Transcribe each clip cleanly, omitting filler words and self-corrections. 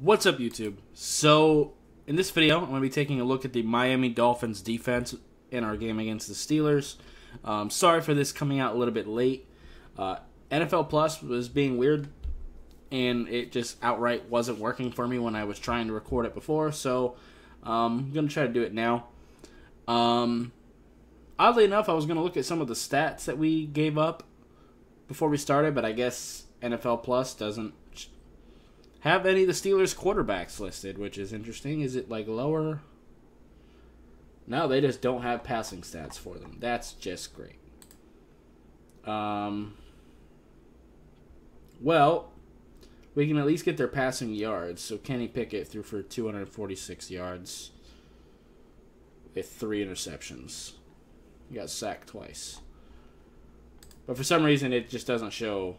What's up, YouTube? So, in this video, I'm going to be taking a look at the Miami Dolphins defense in our game against the Steelers. Sorry for this coming out a little bit late. NFL Plus was being weird, and it just outright wasn't working for me when I was trying to record it before, so I'm going to try to do it now. Oddly enough, I was going to look at some of the stats that we gave up before we started, but I guess NFL Plus doesn't have any of the Steelers quarterbacks listed, which is interesting. Is it like lower? No, they just don't have passing stats for them. That's just great. Well, we can at least get their passing yards. So Kenny Pickett threw for 246 yards with 3 interceptions. He got sacked twice. But for some reason, it just doesn't show,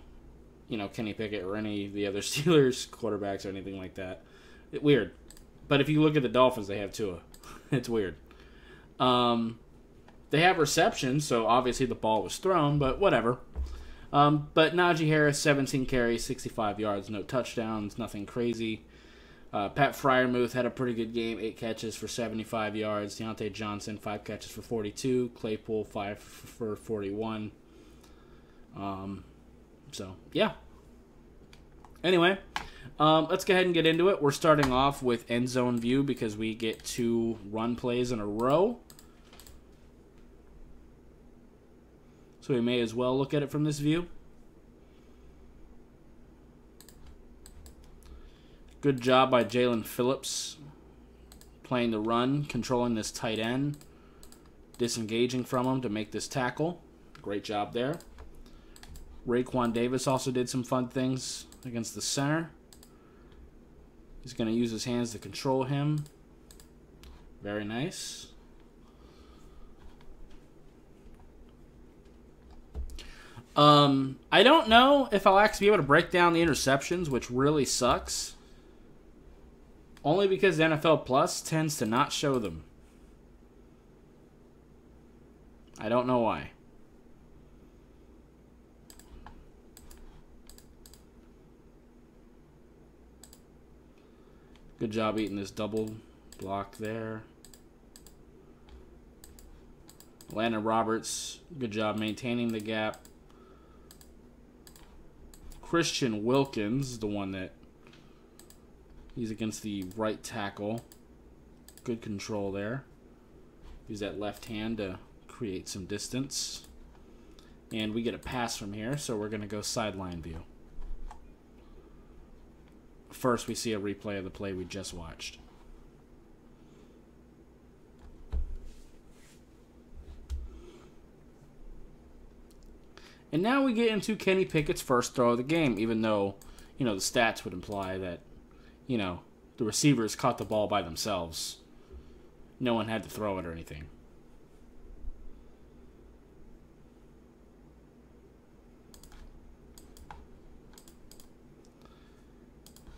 Kenny Pickett or any of the other Steelers quarterbacks or anything like that. Weird. But if you look at the Dolphins, they have Tua. It's weird. They have receptions, so obviously the ball was thrown, but whatever. But Najee Harris, 17 carries, 65 yards, no touchdowns, nothing crazy. Pat Freiermuth had a pretty good game, 8 catches for 75 yards. Deontay Johnson, 5 catches for 42. Claypool, 5 for 41. So, yeah. Anyway, let's go ahead and get into it. We're starting off with end zone view because we get 2 run plays in a row. So we may as well look at it from this view. Good job by Jalen Phillips playing the run, controlling this tight end, disengaging from him to make this tackle. Great job there. Raekwon Davis also did some fun things against the center. He's going to use his hands to control him. Very nice. I don't know if I'll actually be able to break down the interceptions, which really sucks. Only because the NFL Plus tends to not show them. I don't know why. Good job eating this double block there. Landon Roberts, good job maintaining the gap. Christian Wilkins, the one that he's against the right tackle. Good control there. Use that left hand to create some distance. And we get a pass from here, so we're going to go sideline view. First, we see a replay of the play we just watched. And now we get into Kenny Pickett's first throw of the game, even though, the stats would imply that, the receivers caught the ball by themselves. No one had to throw it or anything.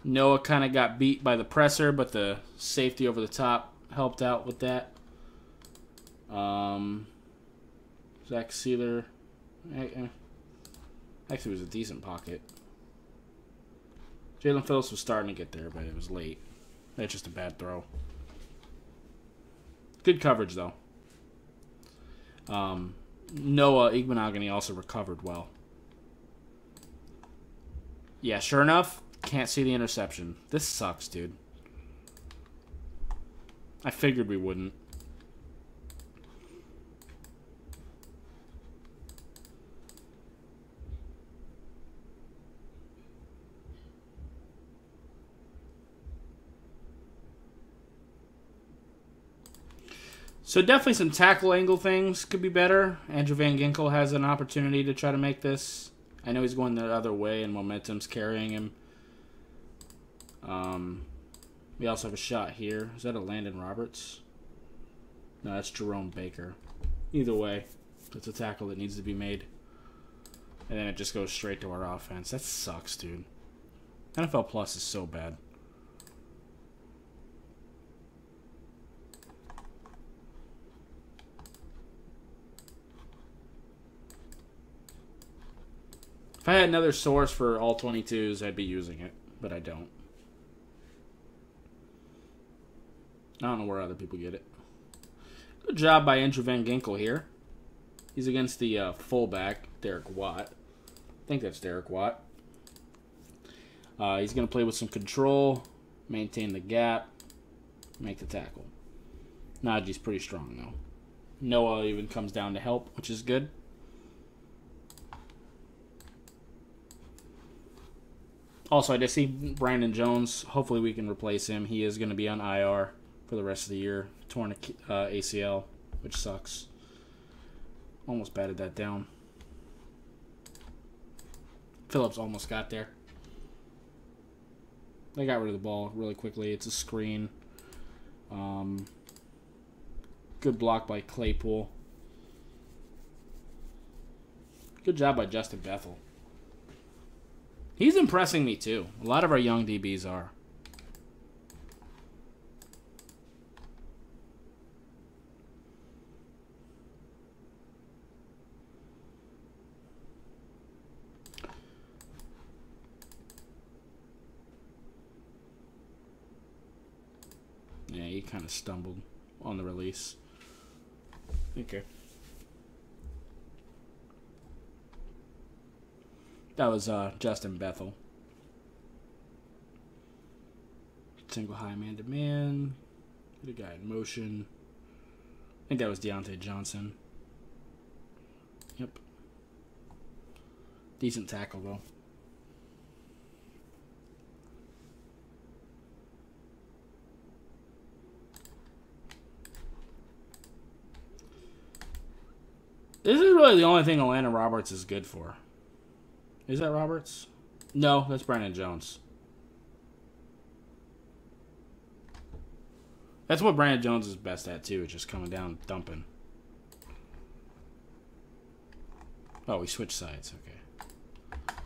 Noah kind of got beat by the presser, but the safety over the top helped out with that. Zach Sealer actually was a decent pocket. Jalen Phillips was starting to get there, but it was late. That's just a bad throw. Good coverage, though. Noah Igbenogany also recovered well. Yeah, sure enough, can't see the interception. This sucks, dude. I figured we wouldn't. So definitely some tackle angle things could be better. Andrew Van Ginkel has an opportunity to try to make this. I know he's going the other way and momentum's carrying him. We also have a shot here. Is that a Landon Roberts? No, that's Jerome Baker. Either way, it's a tackle that needs to be made. And then it just goes straight to our offense. That sucks, dude. NFL Plus is so bad. If I had another source for all 22s, I'd be using it, but I don't. I don't know where other people get it. Good job by Andrew Van Ginkel here. He's against the fullback, Derek Watt. I think that's Derek Watt. He's going to play with some control, maintain the gap, make the tackle. Najee's pretty strong, though. Noah even comes down to help, which is good. Also, I just see Brandon Jones. Hopefully we can replace him. He is going to be on IR for the rest of the year. Torn ACL, which sucks. Almost batted that down. Phillips almost got there. They got rid of the ball really quickly. It's a screen. Good block by Claypool. Good job by Justin Bethel. He's impressing me too. A lot of our young DBs are. Yeah, he kind of stumbled on the release. Okay. That was Justin Bethel. Single high man-to-man. The guy in motion. I think that was Deontay Johnson. Yep. Decent tackle, though. This is really the only thing Atlanta Roberts is good for. Is that Roberts? No, that's Brandon Jones. That's what Brandon Jones is best at, too. Just coming down and dumping. Oh, we switched sides. Okay.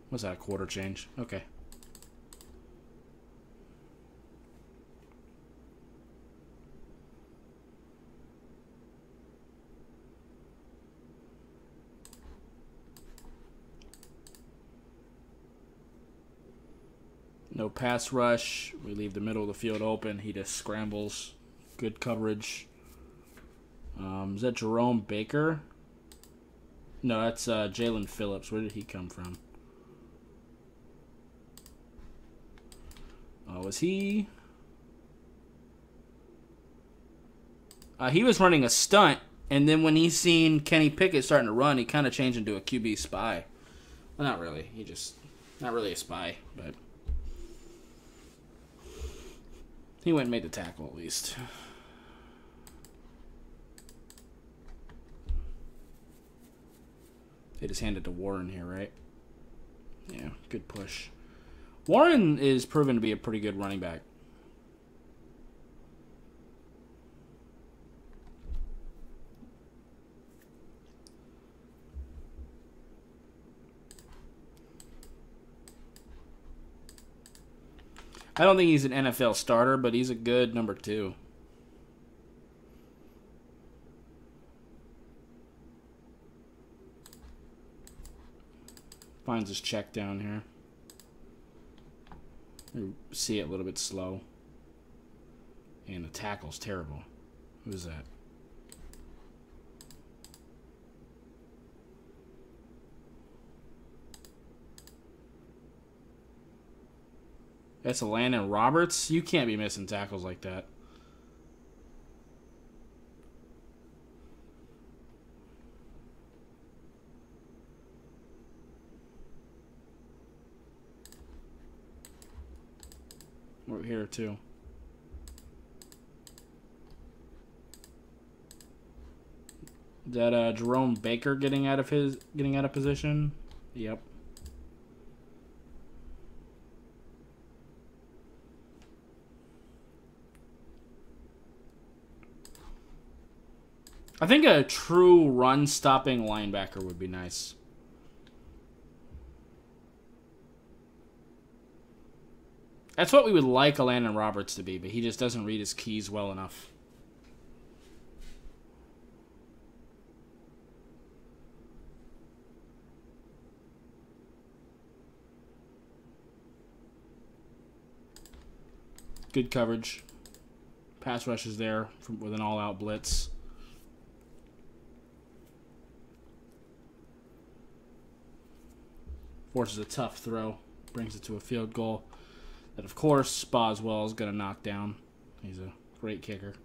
What's that, a quarter change? Okay. No pass rush. We leave the middle of the field open. He just scrambles. Good coverage. Is that Jerome Baker? No, that's Jalen Phillips. Where did he come from? Oh, was he? He was running a stunt, and then when he seen Kenny Pickett starting to run, he kind of changed into a QB spy. Well, not really. He just... Not really a spy, but... He went and made the tackle, at least. They just handed to Warren here, right? Yeah, good push. Warren is proven to be a pretty good running back. I don't think he's an NFL starter, but he's a good number 2. Finds his check down here. You see it a little bit slow. And the tackle's terrible. Who's that? That's Landon Roberts. You can't be missing tackles like that. We're here too. Is that Jerome Baker getting out of position? Yep. I think a true run-stopping linebacker would be nice. That's what we would like Landon Roberts to be, but he just doesn't read his keys well enough. Good coverage. Pass rush is there with an all-out blitz. Forces a tough throw. Brings it to a field goal. That, of course, Boswell is going to knock down. He's a great kicker.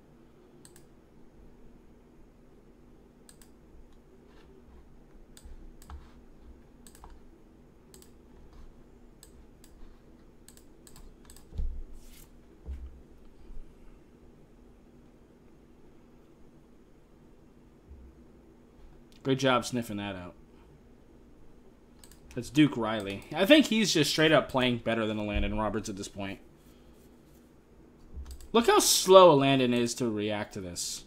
Great job sniffing that out. That's Duke Riley. I think he's just straight up playing better than Landon Roberts at this point. Look how slow Landon is to react to this.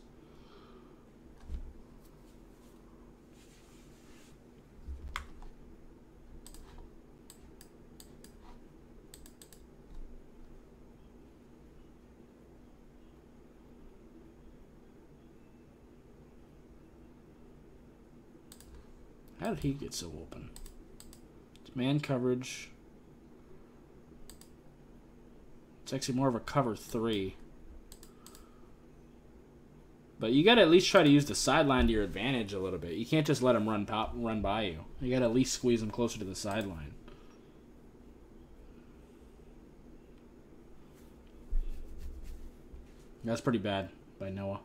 How did he get so open? It's man coverage. It's actually more of a cover 3. But you got to at least try to use the sideline to your advantage a little bit. You can't just let him run by you. You got to at least squeeze him closer to the sideline. That's pretty bad by Noah.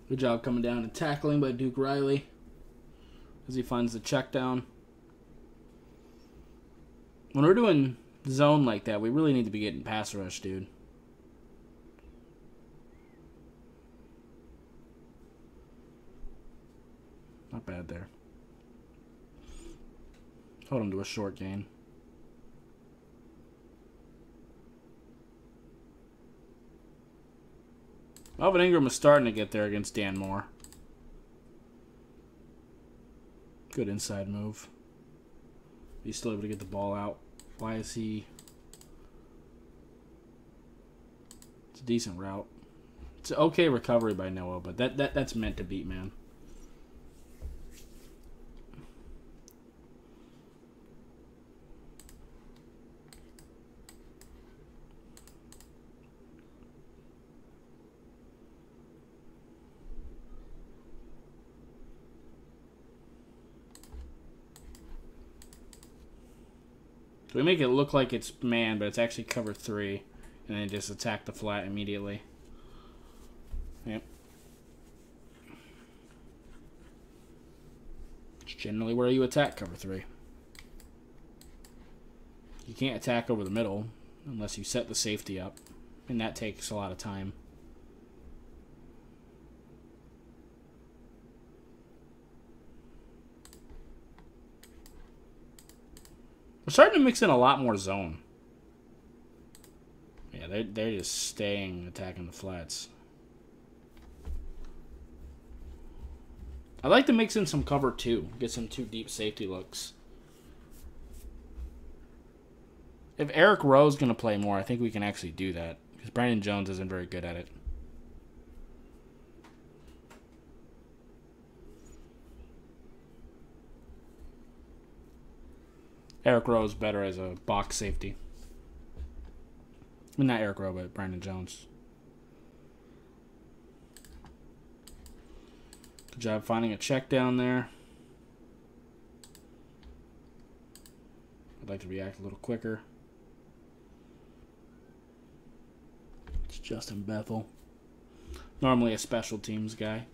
Good job coming down and tackling by Duke Riley as he finds the check down. When we're doing zone like that, we really need to be getting pass rush, dude. Not bad there. Hold him to a short gain. Melvin Ingram is starting to get there against Dan Moore. Good inside move. He's still able to get the ball out. Why is he... It's a decent route. It's an okay recovery by Noah, but that's meant to beat, man. So we make it look like it's man, but it's actually cover 3. And then just attack the flat immediately. Yep. It's generally where you attack cover 3. You can't attack over the middle unless you set the safety up. And that takes a lot of time. We're starting to mix in a lot more zone. Yeah, they're just staying attacking the flats. I like to mix in some cover 2. Get some 2 deep safety looks. If Eric Rowe's going to play more, I think we can actually do that. Because Brandon Jones isn't very good at it. Eric Rowe is better as a box safety. I mean, not Eric Rowe, but Brandon Jones. Good job finding a check down there. I'd like to react a little quicker. It's Justin Bethel. Normally a special teams guy.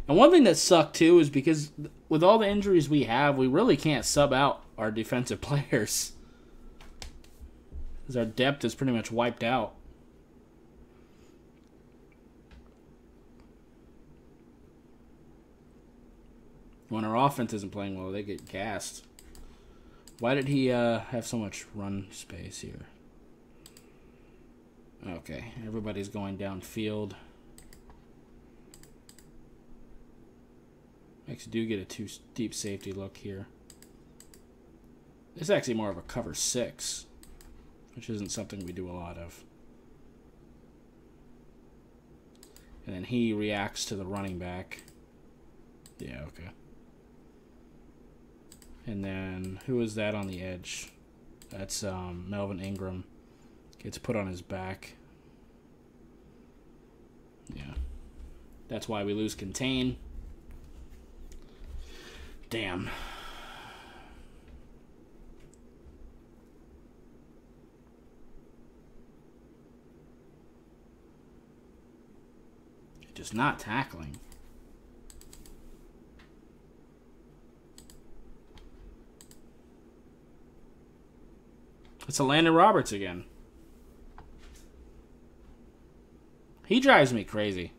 And one thing that sucked, too, is because with all the injuries we have, we really can't sub out our defensive players. Because our depth is pretty much wiped out. When our offense isn't playing well, they get gassed. Why did he have so much run space here? Okay, everybody's going downfield. Makes do get a too deep safety look here. This is actually more of a cover 6, which isn't something we do a lot of. And then he reacts to the running back. Yeah, okay. And then who is that on the edge? That's Melvin Ingram. Gets put on his back. Yeah. That's why we lose contain. Damn. Just not tackling. It's a Landon Roberts again. He drives me crazy.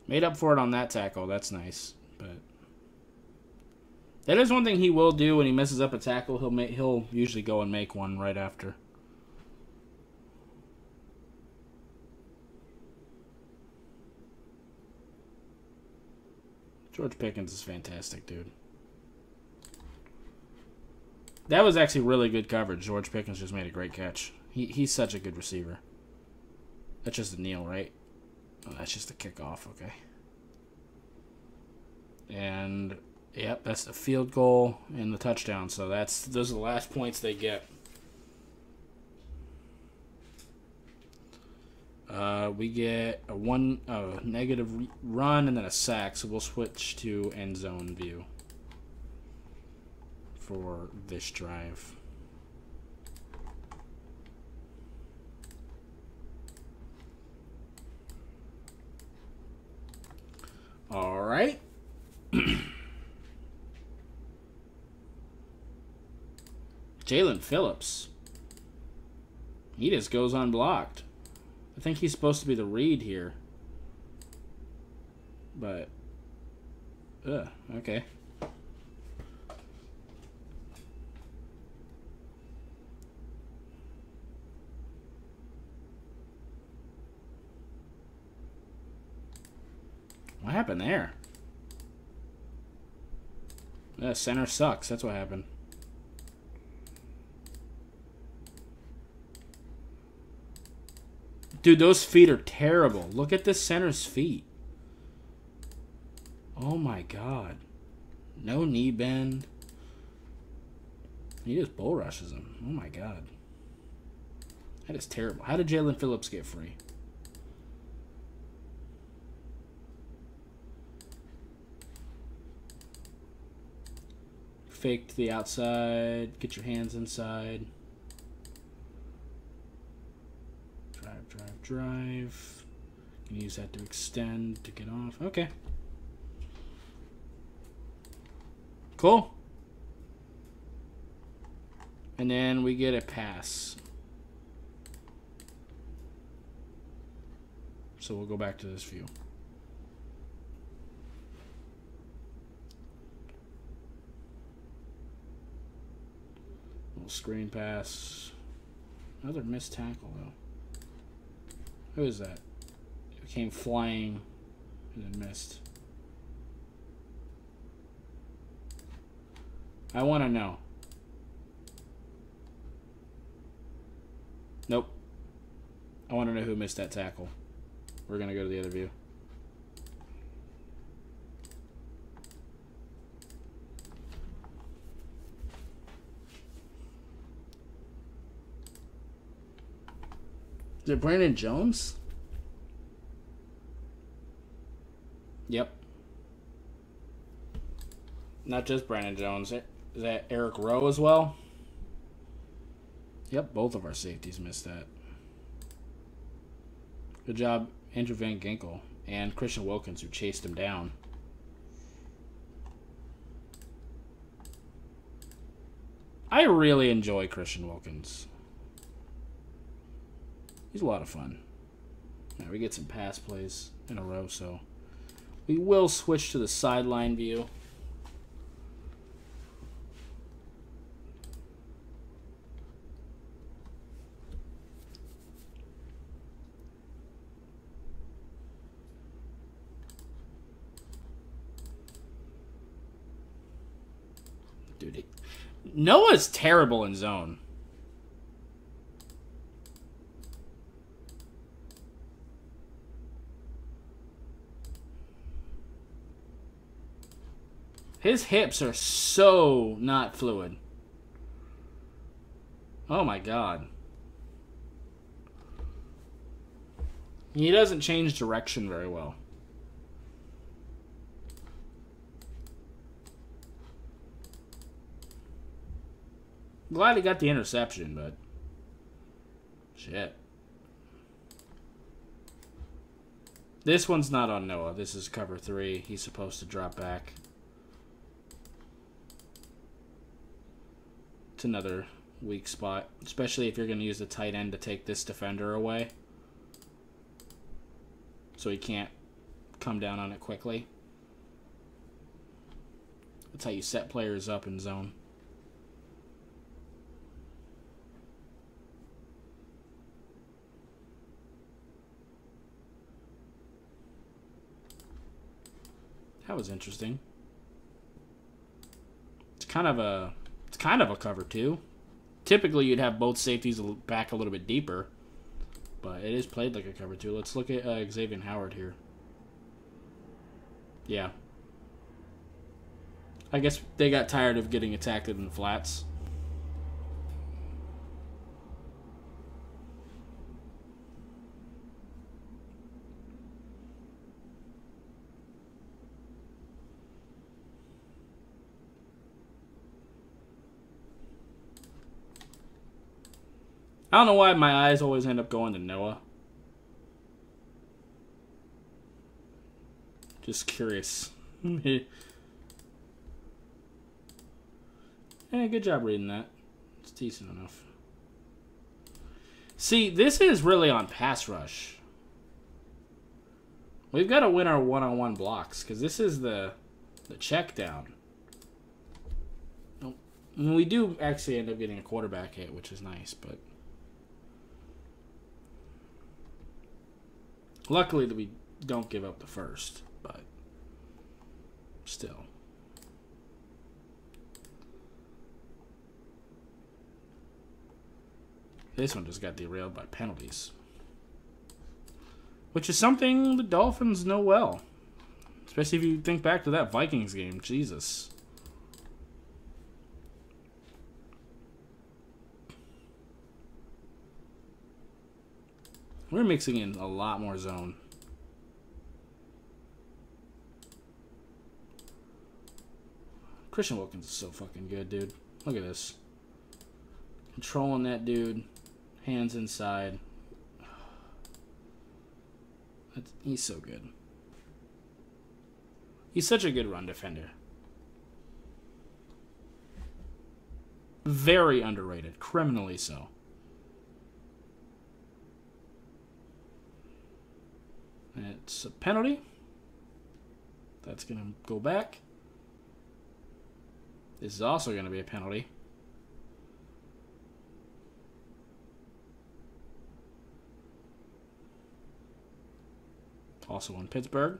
Made up for it on that tackle. That's nice, but that is one thing he will do when he messes up a tackle. He'll usually go and make one right after. George Pickens is fantastic, dude. That was actually really good coverage. George Pickens just made a great catch. He's such a good receiver. That's just a kneel, right? Oh, that's just a kickoff, okay. And, yep, that's the field goal and the touchdown. So those are the last points they get. We get a negative run and then a sack, so we'll switch to end zone view for this drive. All right. Jalen Phillips. He just goes unblocked. I think he's supposed to be the read here. But, okay. What happened there? Center sucks. That's what happened. Dude, those feet are terrible. Look at this center's feet. Oh my god. No knee bend. He just bull rushes him. Oh my god. That is terrible. How did Jalen Phillips get free? Fake to the outside. Get your hands inside. Drive. You can use that to extend to get off. Okay. Cool. And then we get a pass. So we'll go back to this view. Little screen pass. Another missed tackle, though. Who is that? It came flying and then missed. I want to know. Nope. I want to know who missed that tackle. We're going to go to the other view. Is it Brandon Jones? Yep. Not just Brandon Jones. Is that Eric Rowe as well? Yep, both of our safeties missed that. Good job, Andrew Van Ginkel and Christian Wilkins, who chased him down. I really enjoy Christian Wilkins. He's a lot of fun. Right, we get some pass plays in a row, so we will switch to the sideline view. Dude, Noah's terrible in zone. His hips are so not fluid. Oh my god. He doesn't change direction very well. Glad he got the interception, but shit. This one's not on Noah. This is cover 3. He's supposed to drop back. It's another weak spot, especially if you're going to use the tight end to take this defender away, so he can't come down on it quickly. That's how you set players up in zone. That was interesting. It's kind of a cover 2. Typically, you'd have both safeties back a little bit deeper, but it is played like a cover 2. Let's look at Xavier Howard here. Yeah. I guess they got tired of getting attacked in the flats. I don't know why my eyes always end up going to Noah. Just curious. Hey, good job reading that. It's decent enough. See, this is really on pass rush. We've got to win our one-on-one blocks, because this is the check down. Nope. I mean, we do actually end up getting a quarterback hit, which is nice, but luckily that we don't give up the first, but still. This one just got derailed by penalties, which is something the Dolphins know well, especially if you think back to that Vikings game. Jesus. We're mixing in a lot more zone. Christian Wilkins is so fucking good, dude. Look at this. Controlling that dude. Hands inside. He's so good. He's such a good run defender. Very underrated. Criminally so. It's a penalty. That's going to go back. This is also going to be a penalty. Also in Pittsburgh.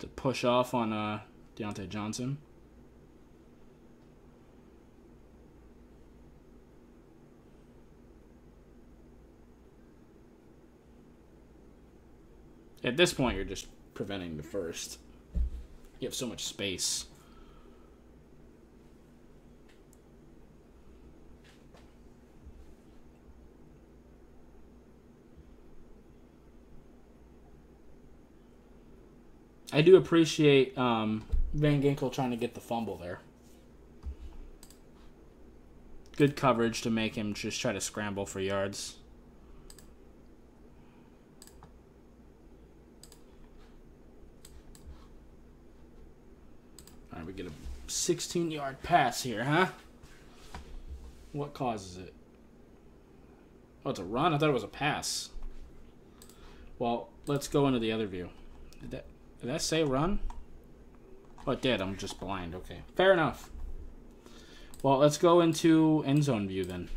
To push off on Deontay Johnson. At this point, you're just preventing the first. You have so much space. I do appreciate Van Ginkel trying to get the fumble there. Good coverage to make him just try to scramble for yards. All right, we get a 16-yard pass here, huh? What causes it? Oh, it's a run? I thought it was a pass. Well, let's go into the other view. Did that say run? Oh, it did. I'm just blind. Okay. Fair enough. Well, let's go into end zone view then.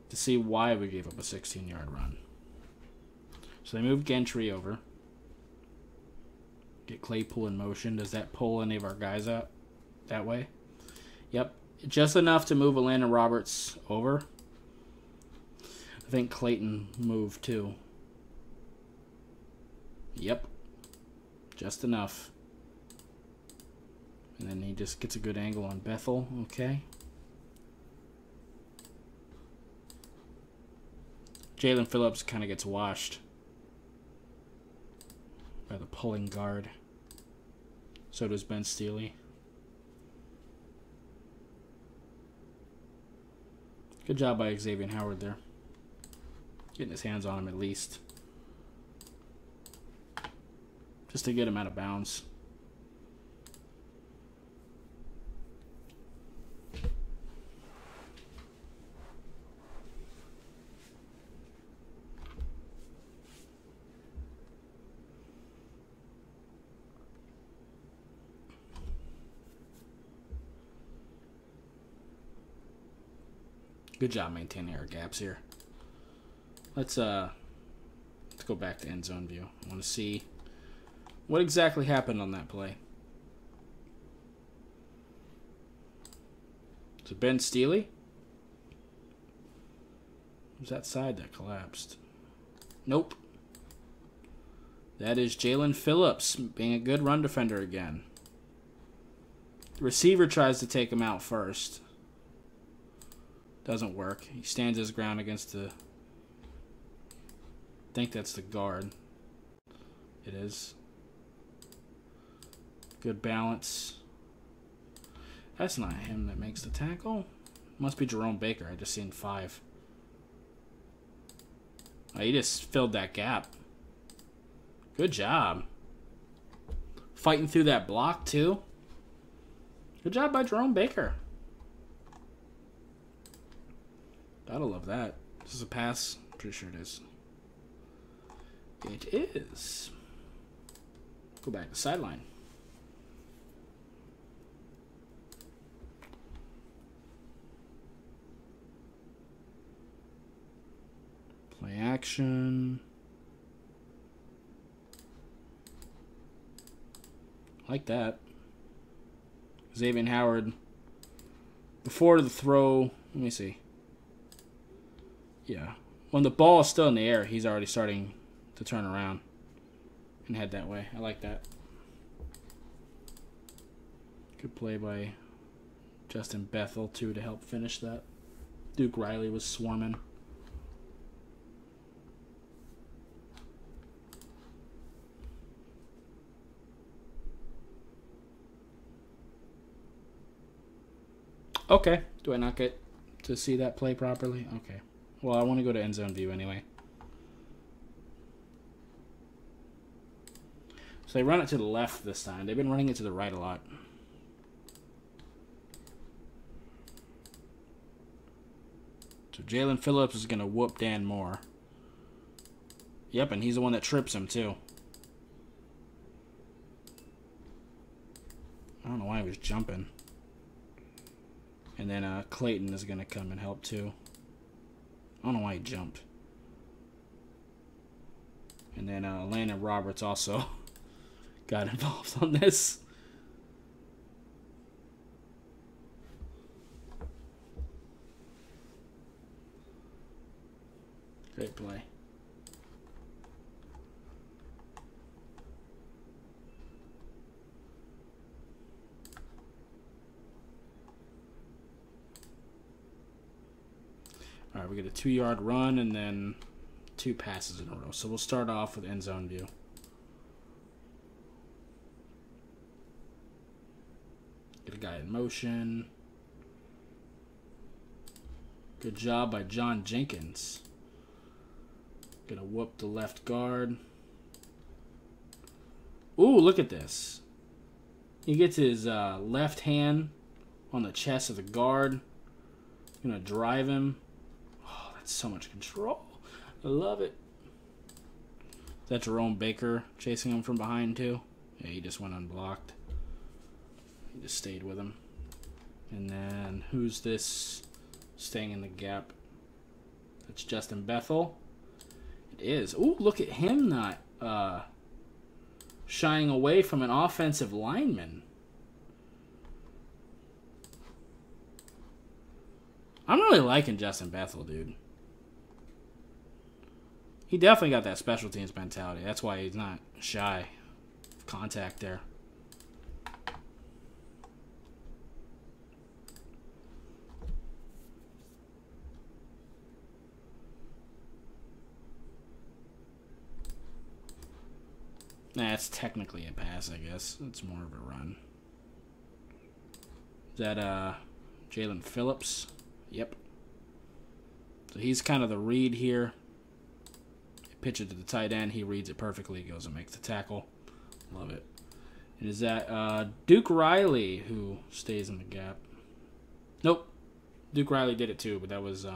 To see why we gave up a 16-yard run. So they moved Gentry over. Get Claypool in motion. Does that pull any of our guys out that way? Yep. Just enough to move Landon Roberts over. I think Clayton moved too. Yep. Just enough. And then he just gets a good angle on Bethel. Okay. Jalen Phillips kind of gets washed by the pulling guard. So does Ben Steely. Good job by Xavier Howard there. Getting his hands on him at least. Just to get him out of bounds. Good job maintaining our gaps here. Let's go back to end zone view. I want to see what exactly happened on that play. Is it Ben Steely? Was that side that collapsed? Nope. That is Jalen Phillips being a good run defender again. The receiver tries to take him out first. Doesn't work. He stands his ground against the... I think that's the guard. It is. Good balance. That's not him that makes the tackle. Must be Jerome Baker. I just seen 5. Oh, he just filled that gap. Good job. Fighting through that block, too. Good job by Jerome Baker. Gotta love that. This is a pass. Pretty sure it is. It is. Go back to sideline. Play action. Like that. Xavier Howard. Before the throw, let me see. Yeah. When the ball is still in the air, he's already starting to turn around and head that way. I like that. Good play by Justin Bethel, too, to help finish that. Duke Riley was swarming. Okay. Do I not get to see that play properly? Okay. Well, I want to go to end zone view anyway. So they run it to the left this time. They've been running it to the right a lot. So Jalen Phillips is going to whoop Dan Moore. Yep, and he's the one that trips him, too. I don't know why he was jumping. And then Clayton is going to come and help, too. I don't know why he jumped. And then Landon Roberts also got involved on this. Great play. All right, we get a 2-yard run and then 2 passes in a row. So we'll start off with end zone view. Get a guy in motion. Good job by John Jenkins. Gonna whoop the left guard. Ooh, look at this. He gets his left hand on the chest of the guard. Gonna drive him. So much control. I love it. Is that Jerome Baker chasing him from behind too? Yeah, he just went unblocked. He just stayed with him. And then who's this staying in the gap? That's Justin Bethel. It is. Ooh, look at him not shying away from an offensive lineman. I'm really liking Justin Bethel, dude. He definitely got that special teams mentality. That's why he's not shy of contact there. Nah, it's technically a pass, I guess. It's more of a run. Is that Jalen Phillips? Yep. So he's kind of the read here. Pitch it to the tight end. He reads it perfectly. Goes and makes the tackle. Love it. And is that Duke Riley who stays in the gap? Nope. Duke Riley did it too, but that was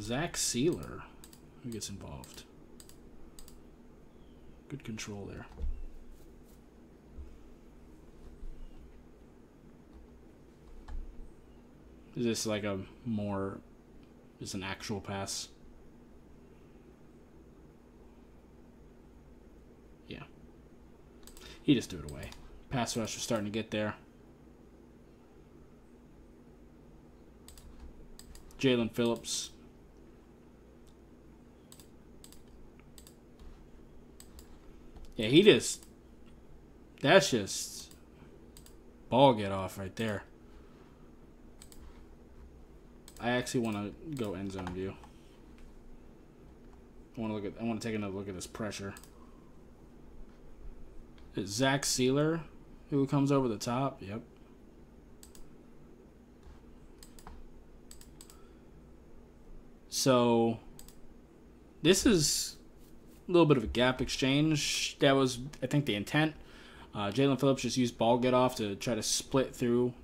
Zach Sealer who gets involved. Good control there. Is this like a more... Is an actual pass? Yeah. He just threw it away. Pass rush was starting to get there. Jalen Phillips. Yeah, he just... That's just... Ball get off right there. I actually want to go end zone view. I want to take another look at this pressure. It's Zach Sealer who comes over the top. Yep. So this is a little bit of a gap exchange. That was, I think, the intent. Jalen Phillips just used ball get off to try to split through,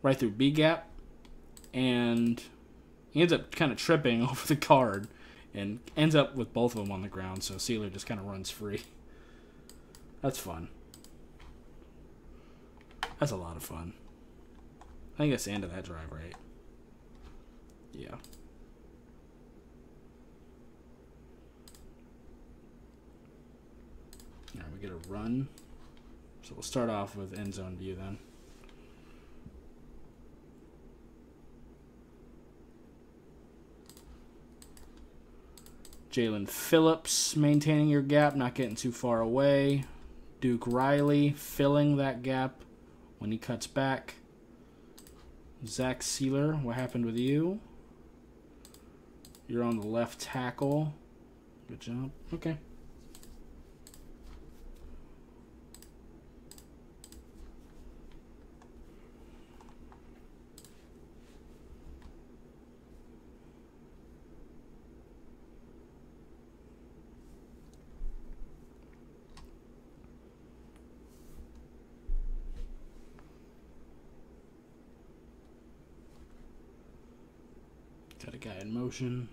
right through B gap. And he ends up kind of tripping over the guard and ends up with both of them on the ground. So Sealer just kind of runs free. That's fun. That's a lot of fun. I think that's the end of that drive, right? Yeah. All right, we get a run. So we'll start off with end zone view then. Jalen Phillips maintaining your gap, not getting too far away. Duke Riley filling that gap when he cuts back. Zach Sealer, what happened with you? You're on the left tackle. Good job. Okay. Got a guy in motion.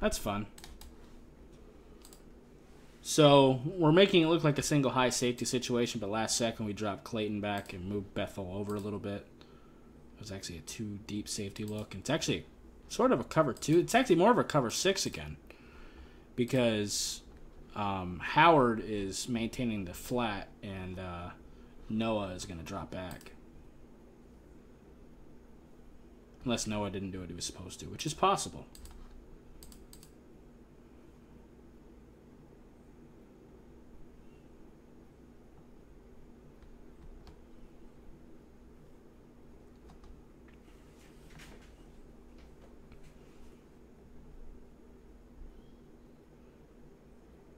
That's fun. So we're making it look like a single high safety situation, but last second we dropped Clayton back and moved Bethel over a little bit. It was actually a 2 deep safety look. And it's actually sort of a cover 2. It's actually more of a cover 6 again. Because Howard is maintaining the flat and Noah is going to drop back. Unless Noah didn't do what he was supposed to, which is possible.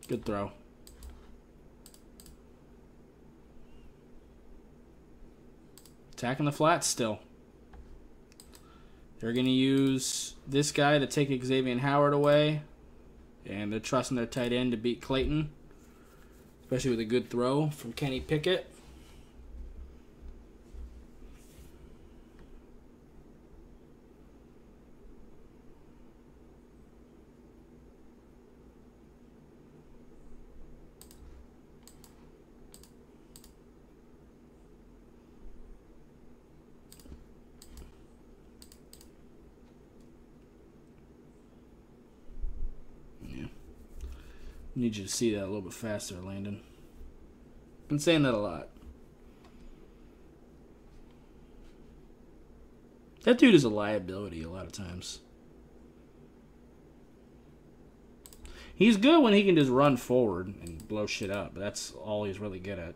Good throw. Attacking the flats still. They're going to use this guy to take Xavier Howard away. And they're trusting their tight end to beat Clayton. Especially with a good throw from Kenny Pickett. Need you to see that a little bit faster, Landon. Been saying that a lot. That dude is a liability a lot of times. He's good when he can just run forward and blow shit up, but that's all he's really good at.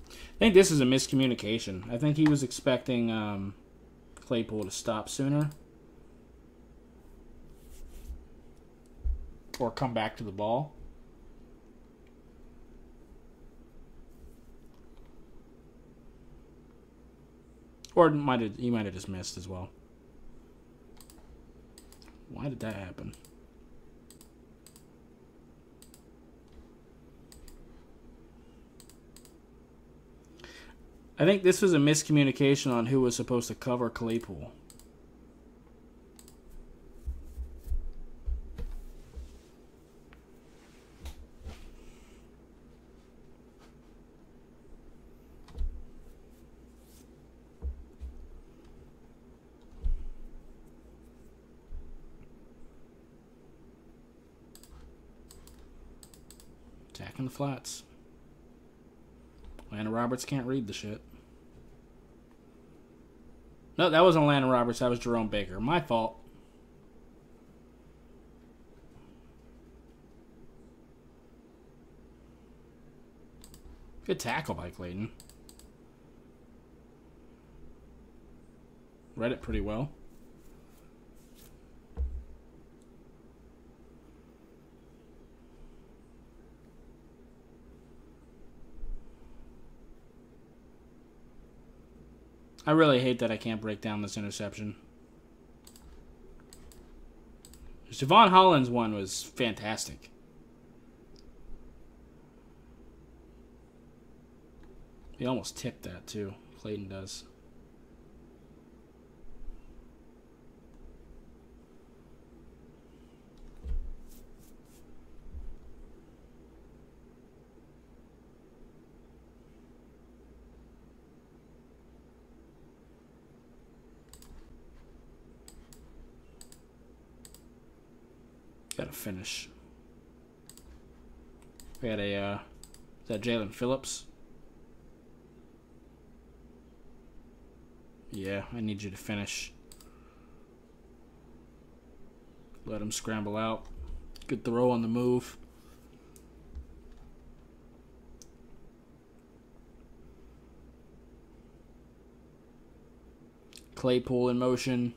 I think this is a miscommunication. I think he was expecting Claypool to stop sooner. Or come back to the ball. Or he might have just missed as well. Why did that happen? I think this was a miscommunication on who was supposed to cover Claypool. Attacking the flats. Landon Roberts can't read the shit. No, that wasn't Landon Roberts. That was Jerome Baker. My fault. Good tackle by Clayton. Read it pretty well. I really hate that I can't break down this interception. Javon Holland's one was fantastic. He almost tipped that too. Clayton does. Got to finish. We had a, is that Jalen Phillips? Yeah, I need you to finish. Let him scramble out. Good throw on the move. Claypool in motion.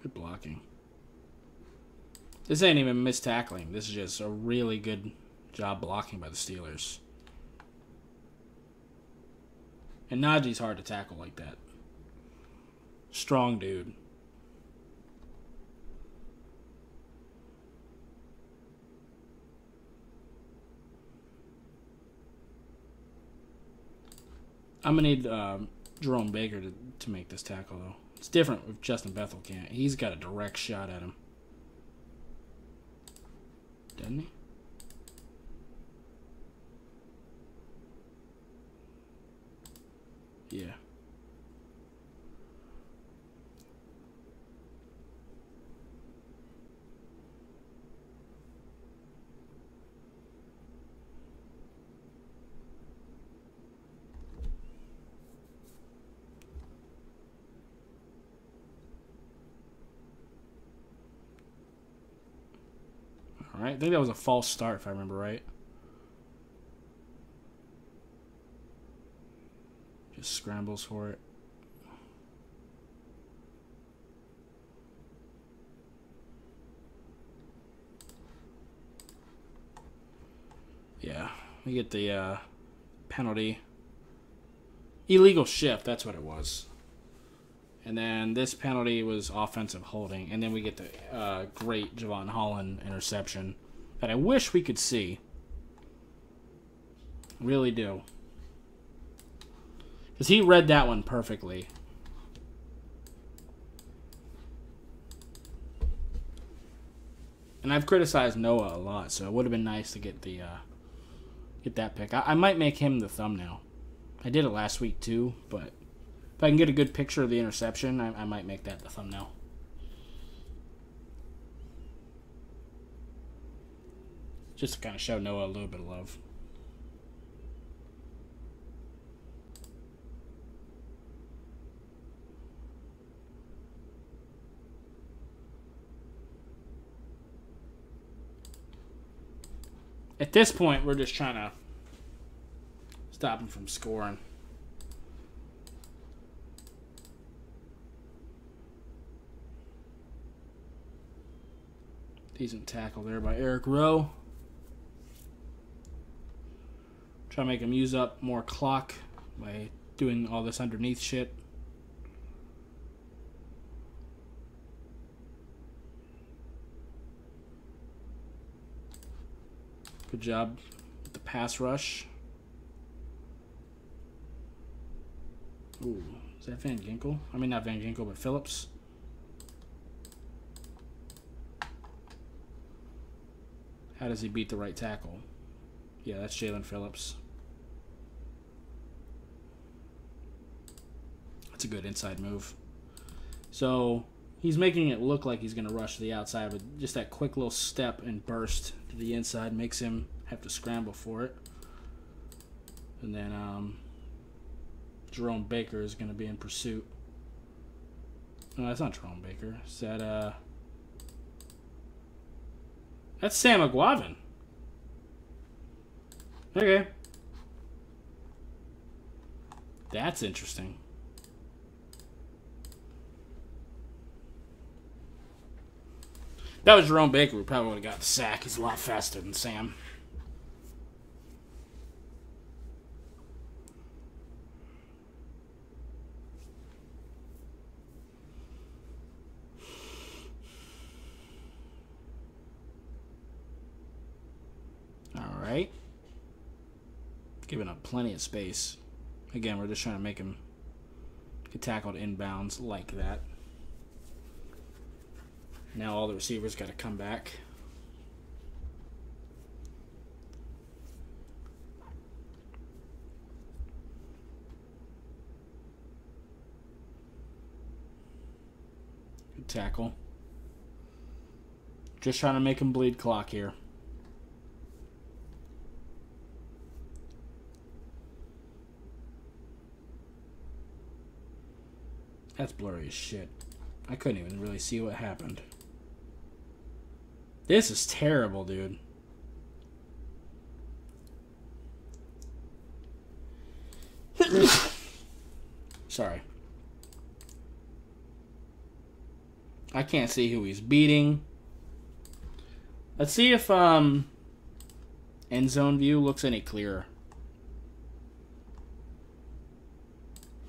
Good blocking. This ain't even mistackling. This is just a really good job blocking by the Steelers. And Najee's hard to tackle like that. Strong dude. I'm going to need Jerome Baker to make this tackle, though. It's different if Justin Bethel can't. He's got a direct shot at him. Doesn't he? Yeah. All right. I think that was a false start, if I remember right. Just scrambles for it. Yeah, we get the penalty. Illegal shift, that's what it was. And then this penalty was offensive holding. And then we get the great Javon Holland interception that I wish we could see. Really do. Because he read that one perfectly. And I've criticized Noah a lot, so it would have been nice to get the get that pick. I might make him the thumbnail. I did it last week too, but if I can get a good picture of the interception, I might make that the thumbnail. Just to kind of show Noah a little bit of love. At this point, we're just trying to stop him from scoring. Decent tackle there by Eric Rowe. Try to make him use up more clock by doing all this underneath shit. Good job with the pass rush. Ooh, is that Van Ginkel? I mean, not Van Ginkel, but Phillips. How does he beat the right tackle? Yeah, that's Jalen Phillips. That's a good inside move. So he's making it look like he's going to rush to the outside, but just that quick little step and burst to the inside makes him have to scramble for it. And then Jerome Baker is going to be in pursuit. No, that's not Jerome Baker. Is that that's Sam McGuavin. Okay. That's interesting. If that was Jerome Baker, we probably would have got the sack. He's a lot faster than Sam. All right. Giving up plenty of space. Again, we're just trying to make him get tackled inbounds like that. Now all the receivers got to come back. Good tackle. Just trying to make him bleed clock here. That's blurry as shit. I couldn't even really see what happened. This is terrible, dude. Sorry. I can't see who he's beating. Let's see if end zone view looks any clearer.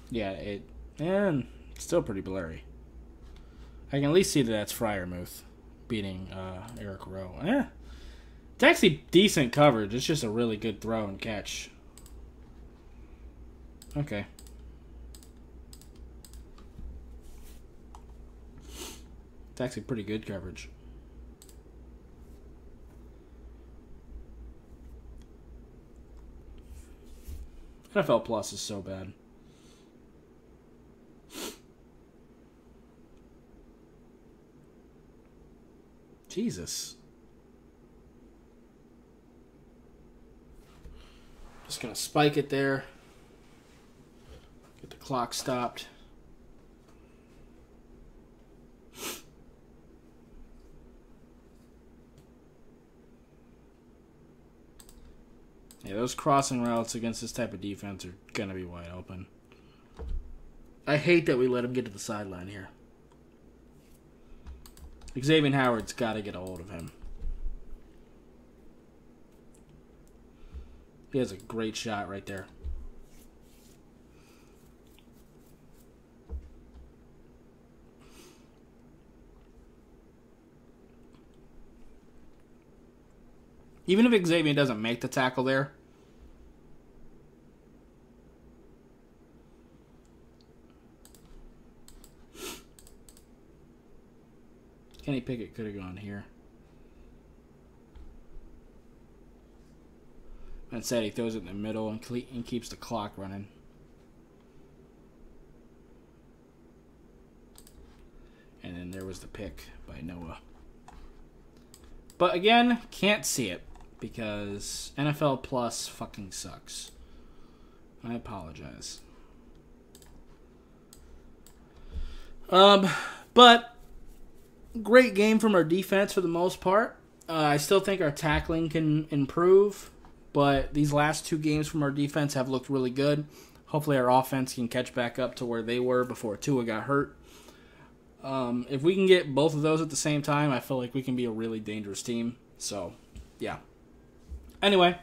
Yeah, it's still pretty blurry. I can at least see that that's Freiermuth beating Eric Rowe. It's actually decent coverage. It's just a really good throw and catch. Okay. It's actually pretty good coverage. NFL Plus is so bad. Jesus. Just gonna spike it there. Get the clock stopped. Yeah, those crossing routes against this type of defense are gonna be wide open. I hate that we let him get to the sideline here. Xavier Howard's got to get a hold of him. He has a great shot right there. Even if Xavier doesn't make the tackle there, Kenny Pickett could have gone here. Instead, he throws it in the middle and keeps the clock running. And then there was the pick by Noah. But again, can't see it because NFL Plus fucking sucks. I apologize. But great game from our defense for the most part. I still think our tackling can improve, but these last 2 games from our defense have looked really good. Hopefully our offense can catch back up to where they were before Tua got hurt. If we can get both of those at the same time, I feel like we can be a really dangerous team. So, yeah. Anyway,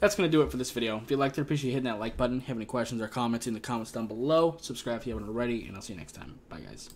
that's going to do it for this video. If you liked it, appreciate hitting that like button. Have any questions or comments in the comments down below. Subscribe if you haven't already, and I'll see you next time. Bye, guys.